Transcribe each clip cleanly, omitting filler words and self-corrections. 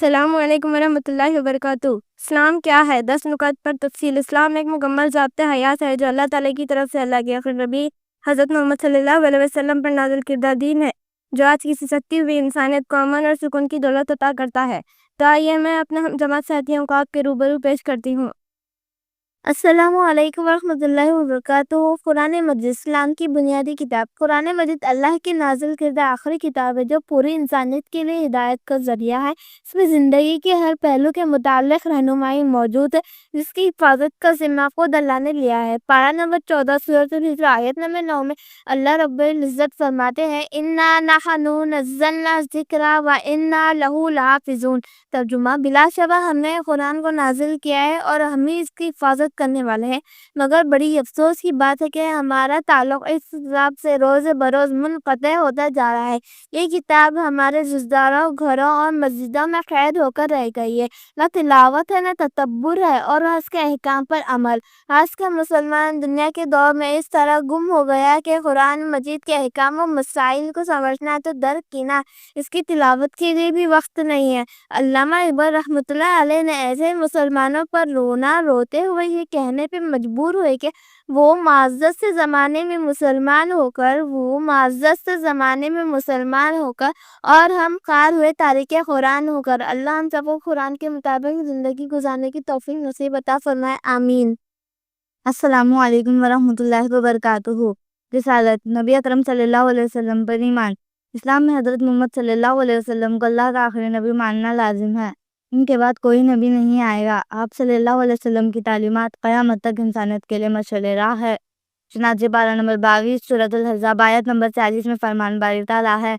السلام علیکم ورحمۃ اللہ وبرکاتہ۔ اسلام کیا ہے؟ 10 نکات پر تفصیل۔ اسلام ایک مکمل ضابطۂ حیات ہے جو اللہ تعالیٰ کی طرف سے اللہ کے آخری نبی حضرت محمد صلی اللہ علیہ وسلم پر نازل کردہ دین ہے جو آج کی سستی ہوئی انسانیت کو امن اور سکون کی دولت عطا کرتا ہے۔ تو آئیے میں اپنے ہم جماعت ساتھیوں کو آپ کے روبرو پیش کرتی ہوں۔ السلام علیکم ورحمۃ اللہ وبرکاتہ۔ قرآن مجید اسلام کی بنیادی کتاب۔ قرآن مجید اللہ کی نازل کردہ آخری کتاب ہے جو پوری انسانیت کے لیے ہدایت کا ذریعہ ہے۔ اس میں زندگی کے ہر پہلو کے متعلق رہنمائی موجود ہے جس کی حفاظت کا ذمہ خود اللہ نے لیا ہے۔ پارہ نمبر 14 سورۃ الحجر آیت نمبر 9 میں اللہ رب العزت فرماتے ہیں اِنَّا نَحْنُ نَزَّلْنَا الذِّکْرَ وَإِنَّا لَهُ لَحَافِظُونَ۔ ترجمہ: بلا شبہ ہم نے قرآن کو نازل کیا ہے اور ہم ہی اس کی حفاظت کرنے والے ہیں، مگر بڑی افسوس کی بات ہے کہ ہمارا تعلق اس کتاب سے روز بروز منقطع ہوتا جا رہا ہے۔ یہ کتاب ہمارے جزداروں، گھروں اور مسجدوں میں قید ہو کر رہ گئی ہے۔ نہ تلاوت ہے، نہ تدبر ہے اور نہ اس کے احکام پر عمل۔ آج کا مسلمان دنیا کے دور میں اس طرح گم ہو گیا کہ قرآن مجید کے احکام و مسائل کو سمجھنا تو درکنار، اس کی تلاوت کے لیے بھی وقت نہیں ہے۔ علامہ اقبال رحمۃ اللہ علیہ نے ایسے مسلمانوں پر روتے ہوئے یہ کہنے پہ مجبور ہوئے کہ وہ معزز سے زمانے میں مسلمان ہو کر اور ہم خوار ہوئے تارک قرآن ہو کر۔ اللہ ہم سب کو قرآن کے مطابق زندگی گزارنے کی توفیق نصیب عطا فرمائے، آمین۔ السلام علیکم ورحمۃ اللہ وبرکاتہ۔ رسالت: نبی اکرم صلی اللہ علیہ وسلم پر ایمان۔ اسلام میں حضرت محمد صلی اللہ علیہ وسلم کو اللہ کا آخری نبی ماننا لازم ہے۔ ان کے بعد کوئی نبی نہیں آئے گا۔ آپ صلی اللہ علیہ وسلم کی تعلیمات قیامت تک انسانیت کے لیے مشعل راہ ہے۔ چنانچہ پارہ نمبر 22 سورۃ الاحزاب آیت نمبر 40 میں فرمان باری تعالیٰ ہے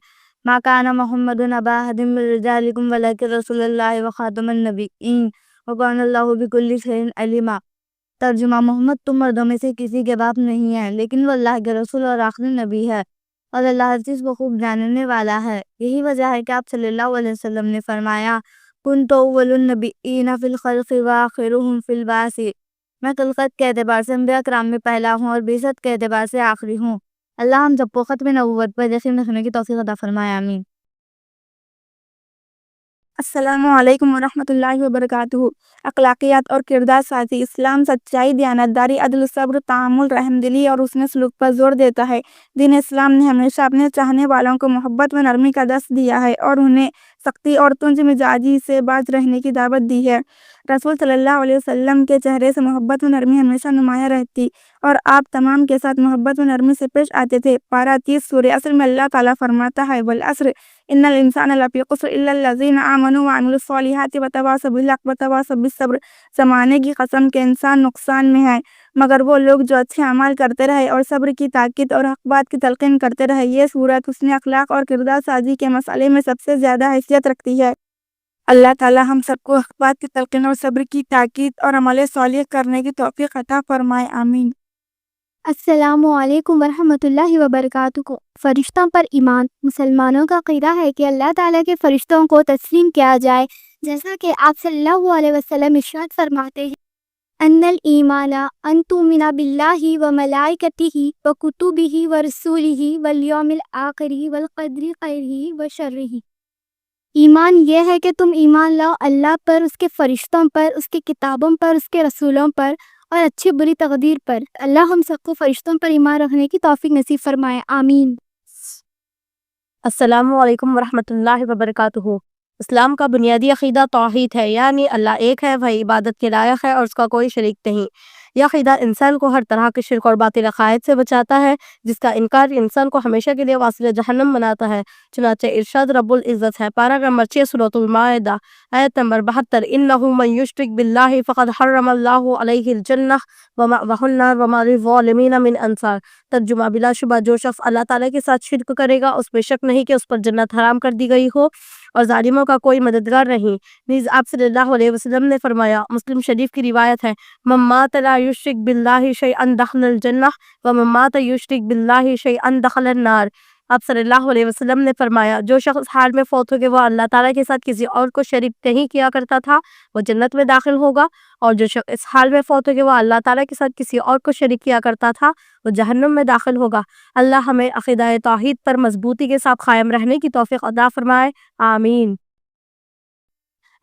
مَا كَانَ مُحَمَّدٌ أَبَا أَحَدٍ مِّن رِّجَالِكُمْ وَلَٰكِن رَّسُولَ اللَّهِ وَخَاتَمَ النَّبِيِّينَ وَكَانَ اللَّهُ بِكُلِّ شَيْءٍ عَلِيمًا۔ ترجمہ: محمد تم مردوں میں سے کسی کے باپ نہیں ہے لیکن وہ اللہ کے رسول اور آخری نبی ہے اور اللہ ہر چیز کو خوب جاننے والا ہے۔ یہی وجہ ہے کہ آپ صلی اللہ علیہ وسلم نے فرمایا كُنتُ أَوَّلَ النَّبِيِّينَ فِي الْخَلْقِ وَآخِرُهُمْ فِي الْبَعْثِ۔ میں خلقت کے اعتبار سے انبیاء کرام میں پہلا ہوں اور بعثت کے اعتبار سے آخری ہوں۔ اللہ ہم سب کو ختم نبوت پر یقین رکھنے کی توفیق عطا فرمائے، آمین۔ السلام علیکم ورحمۃ اللہ وبرکاتہ۔ اخلاقیات اور کردار سازی۔ اسلام سچائی، دیانتداری، عدل، صبر، تحمل، رحم دلی اور حسن سلوک پر زور دیتا ہے۔ دین اسلام نے ہمیشہ اپنے چاہنے والوں کو محبت و نرمی کا درس دیا ہے اور انہیں سختی اور تنج مزاجی سے باز رہنے کی دعوت دی ہے۔ رسول صلی اللہ علیہ وسلم کے چہرے سے محبت و نرمی ہمیشہ نمایاں رہتی اور آپ تمام کے ساتھ محبت و نرمی سے پیش آتے تھے۔ پارہ 30 سورہ عصر میں اللہ تعالیٰ فرماتا ہے وَالْعَصْرِ إِنَّ الْإِنسَانَ لَفِي خُسْرٍ إِلَّا الَّذِينَ آمَنُوا وَعَمِلُوا الصَّالِحَاتِ وَتَوَاصَوْا بِالْحَقِّ وَتَوَاصَوْا بِالصَّبْرِ۔ زمانے کی قسم کہ انسان نقصان میں ہے مگر وہ لوگ جو اچھے اعمال کرتے رہے اور صبر کی تاکید اور حق بات کی تلقین کرتے رہے۔ یہ سورت حسن اخلاق اور کردار سازی کے مسئلے میں سب سے زیادہ حیثیت رکھتی ہے۔ اللہ تعالیٰ ہم سب کو حق بات کی تلقین اور صبر کی تاکید اور عمل صالح کرنے کی توفیق عطا فرمائے، آمین۔ السلام علیکم ورحمۃ اللہ وبرکاتہ۔ فرشتوں پر ایمان۔ مسلمانوں کا عقیدہ ہے کہ اللہ تعالیٰ کے فرشتوں کو تسلیم کیا جائے، جیسا کہ آپ صلی اللہ علیہ وسلم ارشاد فرماتے ہیں ان الایمان ان تؤمن باللہ وملائکتہ وکتبہ ورسلہ والیوم الآخر والقدر خیرہ وشرہ۔ ایمان یہ ہے کہ تم ایمان لاؤ اللہ پر، اس کے فرشتوں پر، اس کی کتابوں پر، اس کے رسولوں پر اور اچھی بری تقدیر پر۔ اللہ ہم سب کو فرشتوں پر ایمان رکھنے کی توفیق نصیب فرمائے، آمین۔ السلام علیکم ورحمۃ اللہ وبرکاتہ۔ اسلام کا بنیادی عقیدہ توحید ہے، یعنی اللہ ایک ہے، وہی عبادت کے لائق ہے اور اس کا کوئی شریک نہیں۔ یہ عقیدہ انسان کو ہر طرح کے شرک اور باطل عقائد سے بچاتا ہے جس کا انکار انسان کو ہمیشہ کے لیے واصل جہنم بناتا ہے۔ چنانچہ ارشاد رب العزت ہے پارہ نمبر 6 سورۃ المائدہ آیت نمبر 72 انہ من یشرک باللہ فقد حرم اللہ علیہ الجنہ ومأوہ النار وما للظالمین من انصار۔ ترجمہ: بلا شبہ جو شخص اللہ تعالیٰ کے ساتھ شرک کرے گا اس پہ شک نہیں کہ اس پر جنت حرام کر دی گئی ہو اور ظالموں کا کوئی مددگار نہیں۔ نیز آپ صلی اللہ علیہ وسلم نے فرمایا، مسلم شریف کی روایت ہے، من مات لا یشرک باللہ شیئا دخل الجنہ ومن مات یشرک باللہ شیئا دخل النار۔ آپ صلی اللہ علیہ وسلم نے فرمایا، جو شخص اس حال میں فوت ہو کہ وہ اللہ تعالیٰ کے ساتھ کسی اور کو شریک نہیں کیا کرتا تھا وہ جنت میں داخل ہوگا، اور جو شخص اس حال میں فوت ہو کہ وہ اللہ تعالیٰ کے ساتھ کسی اور کو شریک کیا کرتا تھا وہ جہنم میں داخل ہوگا۔ اللہ ہمیں عقیدہ توحید پر مضبوطی کے ساتھ قائم رہنے کی توفیق عطا فرمائے، آمین۔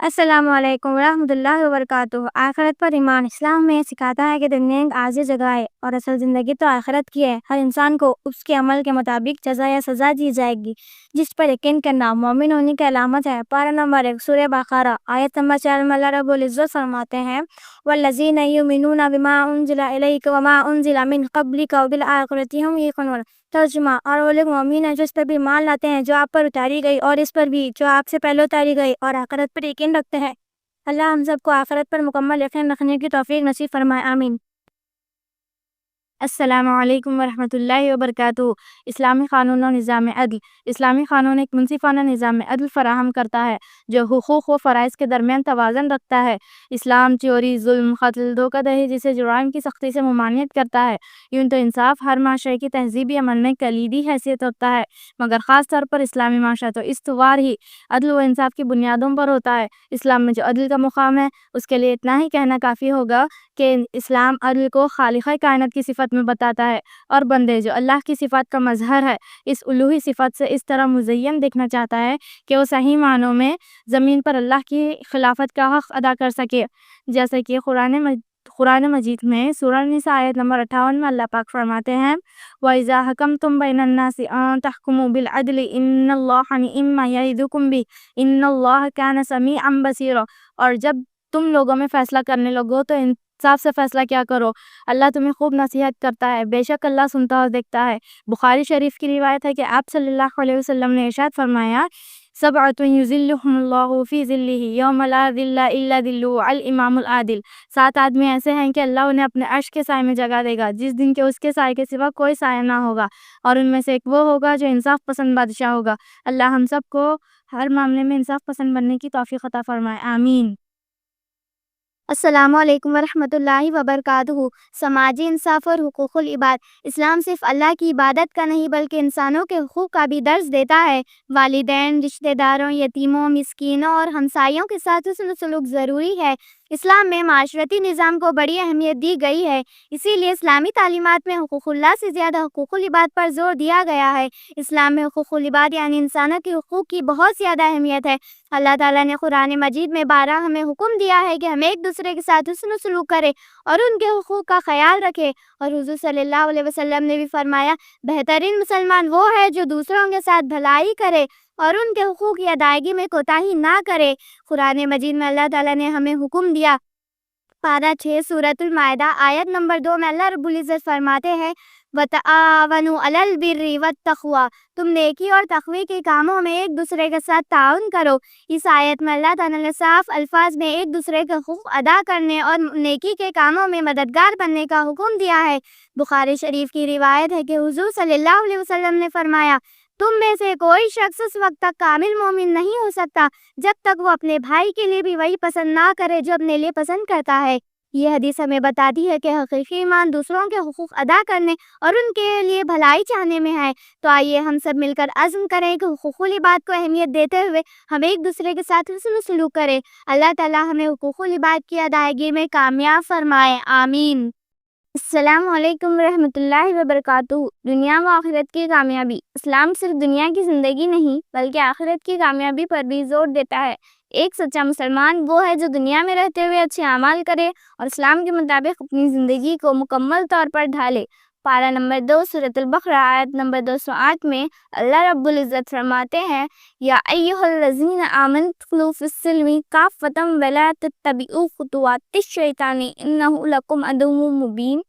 السلام علیکم ورحمۃ اللہ وبرکاتہ۔ آخرت پر ایمان اسلام میں سکھاتا ہے کہ دنیا ایک عارضی جگہ ہے اور اصل زندگی تو آخرت کی ہے۔ ہر انسان کو اس کے عمل کے مطابق جزا یا سزا دی جائے گی، جس پر یقین کرنا مومن ہونے کی علامت ہے۔ پارہ نمبر 1 سورہ بقرہ آیت نمبر 4 میں اللہ رب العزت فرماتے ہیں والذین یؤمنون بما انزل الیک وما انزل من قبلک وبالآخرۃ هم یوقنون۔ ترجمہ، اور وہ لوگ مومن ہیں جو اس پر بھی ایمان لاتے ہیں جو آپ پر اتاری گئی اور اس پر بھی جو آپ سے پہلے اتاری گئی، اور آخرت پر یقین رکھتے ہیں۔ اللہ ہم سب کو آخرت پر مکمل یقین رکھنے کی توفیق نصیب فرمائے، آمین۔ السلام علیکم ورحمۃ اللہ وبرکاتہ۔ اسلامی قانون و نظام عدل۔ اسلامی قانون ایک منصفانہ نظام عدل فراہم کرتا ہے جو حقوق و فرائض کے درمیان توازن رکھتا ہے۔ اسلام چوری، ظلم، قتل، دھوکہ دہی جیسے جرائم کی سختی سے ممانعت کرتا ہے۔ یوں تو انصاف ہر معاشرے کی تہذیبی عمل میں کلیدی حیثیت رکھتا ہے، مگر خاص طور پر اسلامی معاشرہ تو استوار ہی عدل و انصاف کی بنیادوں پر ہوتا ہے۔ اسلام میں جو عدل کا مقام ہے، اس کے لیے اتنا ہی کہنا کافی ہوگا کہ اسلام عدل کو خالق کائنات کی صفت میں بتاتا ہے، اور بندے جو اللہ کی صفات کا مظہر ہے اس الوہی صفت سے اس طرح مزین دیکھنا چاہتا ہے کہ وہ صحیح معنوں میں زمین پر اللہ کی خلافت کا حق ادا کر سکے، جیسے کہ قرآن مجید میں سورہ نساء آیت نمبر 58 میں اللہ پاک فرماتے ہیں وَإِذَا حَكَمْتُمْ بَيْنَ النَّاسِ أَن تَحْكُمُوا بِالْعَدْلِ إِنَّ اللَّهَ نِعِمَّ يَعِظُكُم بِهِ إِنَّ اللَّهَ كَانَ سَمِيعًا بَصِيرًا۔ اور جب تم لوگوں میں فیصلہ کرنے لگو تو انصاف سے فیصلہ کیا کرو، اللہ تمہیں خوب نصیحت کرتا ہے، بے شک اللہ سنتا اور دیکھتا ہے۔ بخاری شریف کی روایت ہے کہ آپ صلی اللہ علیہ وسلم نے ارشاد فرمایا سبعۃ یظلھم اللہ فی ظلہ یوم لا ظل الا ظلہ الامام العادل۔ 7 آدمی ایسے ہیں کہ اللہ انہیں اپنے عرش کے سائے میں جگہ دے گا جس دن کے اس کے سائے کے سوا کوئی سایہ نہ ہوگا، اور ان میں سے ایک وہ ہوگا جو انصاف پسند بادشاہ ہوگا۔ اللہ ہم سب کو ہر معاملے میں انصاف پسند بننے کی توفیق عطا فرمائے، آمین۔ السلام علیکم ورحمۃ اللہ وبرکاتہ۔ سماجی انصاف اور حقوق العباد۔ اسلام صرف اللہ کی عبادت کا نہیں بلکہ انسانوں کے حقوق کا بھی درس دیتا ہے۔ والدین، رشتہ داروں، یتیموں، مسکینوں اور ہمسایوں کے ساتھ حسن سلوک ضروری ہے۔ اسلام میں معاشرتی نظام کو بڑی اہمیت دی گئی ہے، اسی لیے اسلامی تعلیمات میں حقوق اللہ سے زیادہ حقوق العباد پر زور دیا گیا ہے۔ اسلام میں حقوق العباد یعنی انسانوں کے حقوق کی بہت زیادہ اہمیت ہے۔ اللہ تعالیٰ نے قرآن مجید میں بارہا ہمیں حکم دیا ہے کہ ہم ایک دوسرے کے ساتھ حسن سلوک کریں اور ان کے حقوق کا خیال رکھیں، اور حضور صلی اللہ علیہ وسلم نے بھی فرمایا بہترین مسلمان وہ ہے جو دوسروں کے ساتھ بھلائی کرے اور ان کے حقوق کی ادائیگی میں کوتاہی نہ کرے۔ قرآن مجید میں اللہ تعالیٰ نے ہمیں حکم دیا، پارہ 6 سورۃ المائدہ آیت نمبر 2 میں اللہ رب العزت فرماتے ہیں وَتَعَاوَنُوا عَلَى الْبِرِّ وَالتَّقْوَىٰ۔ تم نیکی اور تقوی کے کاموں میں ایک دوسرے کے ساتھ تعاون کرو۔ اس آیت میں اللہ تعالیٰ نے صاف الفاظ میں ایک دوسرے کے حقوق ادا کرنے اور نیکی کے کاموں میں مددگار بننے کا حکم دیا ہے۔ بخاری شریف کی روایت ہے کہ حضور صلی اللہ علیہ وسلم نے فرمایا تم میں سے کوئی شخص اس وقت تک کامل مومن نہیں ہو سکتا جب تک وہ اپنے بھائی کے لیے بھی وہی پسند نہ کرے جو اپنے لیے پسند کرتا ہے۔ یہ حدیث ہمیں بتاتی ہے کہ حقیقی ایمان دوسروں کے حقوق ادا کرنے اور ان کے لیے بھلائی چاہنے میں ہے۔ تو آئیے ہم سب مل کر عزم کریں کہ حقوق العباد کو اہمیت دیتے ہوئے ہم ایک دوسرے کے ساتھ حسن سلوک کریں۔ اللہ تعالیٰ ہمیں حقوق العباد کی ادائیگی میں کامیاب فرمائے، آمین۔ السلام علیکم ورحمۃ اللہ وبرکاتہ۔ دنیا و آخرت کی کامیابی۔ اسلام صرف دنیا کی زندگی نہیں بلکہ آخرت کی کامیابی پر بھی زور دیتا ہے۔ ایک سچا مسلمان وہ ہے جو دنیا میں رہتے ہوئے اچھے اعمال کرے اور اسلام کے مطابق اپنی زندگی کو مکمل طور پر ڈھالے۔ پارہ نمبر 2 سورۃ البقرہ آیت نمبر 208 میں اللہ رب العزت فرماتے ہیں یا ایھا الذین آمنوا ادخلوا فی السلم کافۃ ولا تتبعوا خطوات الشیطان انہ لکم عدو مبین۔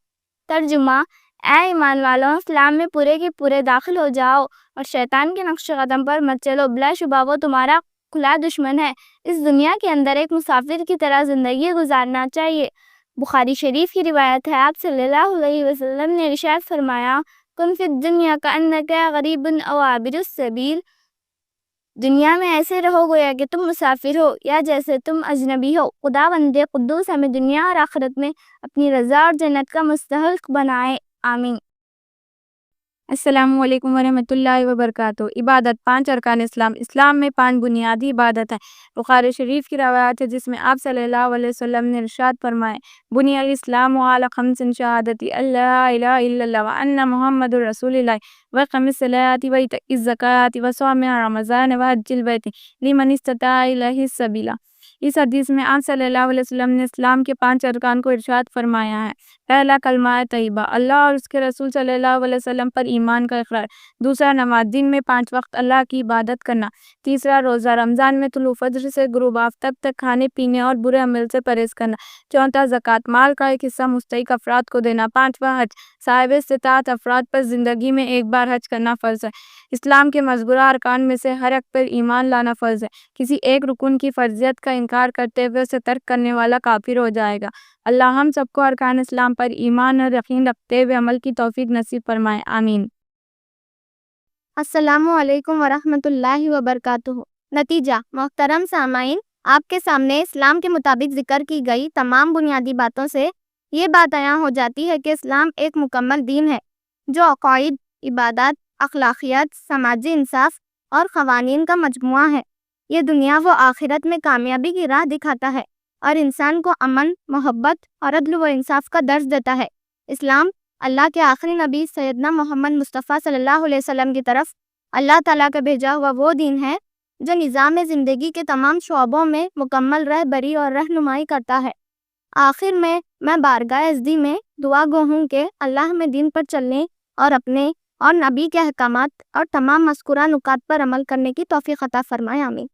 ترجمہ، اے ایمان والوں، اسلام میں پورے کے پورے داخل ہو جاؤ اور شیطان کے نقش قدم پر مت چلو، بلا شبہ وہ تمہارا کھلا دشمن ہے۔ اس دنیا کے اندر ایک مسافر کی طرح زندگی گزارنا چاہیے۔ بخاری شریف کی روایت ہے آپ صلی اللہ علیہ وسلم نے ارشاد فرمایا کن فی الدنیا کأنک غریب او عابر السبیل۔ دنیا میں ایسے رہو گویا کہ تم مسافر ہو یا جیسے تم اجنبی ہو۔ خداوند قدوس ہمیں دنیا اور آخرت میں اپنی رضا اور جنت کا مستحق بنائے، آمین۔ السلام علیکم ورحمۃ اللہ وبرکاتہ۔ عبادت۔ 5 ارکان اسلام۔ اسلام میں 5 بنیادی عبادت ہیں۔ بخاری شریف کی روایت ہے جس میں آپ صلی اللہ علیہ وسلم نے ارشاد فرمائے بنی الاسلام علی 5 شہادت اللہ الہ الا اللہ وان محمد رسول اللہ واقام الصلاۃ وایتاء الزکوٰۃ وصوم رمضان وحج البیت لمن استطاع الیہ السبیل۔ اس حدیث میں آپ صلی اللہ علیہ وسلم نے اسلام کے 5 ارکان کو ارشاد فرمایا ہے۔ پہلا کلمہ طیبہ، اللہ اور اس کے رسول صلی اللہ علیہ وسلم پر ایمان کا اقرار۔ دوسرا نماز، دن میں 5 وقت اللہ کی عبادت کرنا۔ تیسرا روزہ، رمضان میں طلوع فجر سے غروب آفتاب تک کھانے پینے اور برے عمل سے پرہیز کرنا۔ چوتھا زکوٰۃ، مال کا ایک حصہ مستحق افراد کو دینا۔ پانچواں حج، صاحب استطاعت افراد پر زندگی میں ایک بار حج کرنا فرض ہے۔ اسلام کے مذکورہ ارکان میں سے ہر ایک پر ایمان لانا فرض ہے۔ کسی ایک رکن کی فرضیت کا انکار کرتے ہوئے اسے ترک کرنے والا کافر ہو جائے گا۔ اللہ ہم سب کو ارکان اسلام پر ایمان اور یقین رکھتے ہوئے عمل کی توفیق نصیب فرمائے، آمین۔ السلام علیکم ورحمۃ اللہ وبرکاتہ۔ نتیجہ، محترم سامعین، آپ کے سامنے اسلام کے مطابق ذکر کی گئی تمام بنیادی باتوں سے یہ بات عیاں ہو جاتی ہے کہ اسلام ایک مکمل دین ہے جو عقائد، عبادات، اخلاقیات، سماجی انصاف اور قوانین کا مجموعہ ہے۔ یہ دنیا و آخرت میں کامیابی کی راہ دکھاتا ہے اور انسان کو امن، محبت اور عدل و انصاف کا درس دیتا ہے۔ اسلام اللہ کے آخری نبی سیدنا محمد مصطفیٰ صلی اللہ علیہ وسلم کی طرف اللہ تعالیٰ کا بھیجا ہوا وہ دین ہے جو نظام زندگی کے تمام شعبوں میں مکمل رہبری اور رہنمائی کرتا ہے۔ آخر میں بارگاہ عزتی میں دعا گو ہوں کہ اللہ ہمیں دین پر چلنے اور اپنے اور نبی کے احکامات اور تمام مذکورہ نکات پر عمل کرنے کی توفیق عطا فرمائے، آمین۔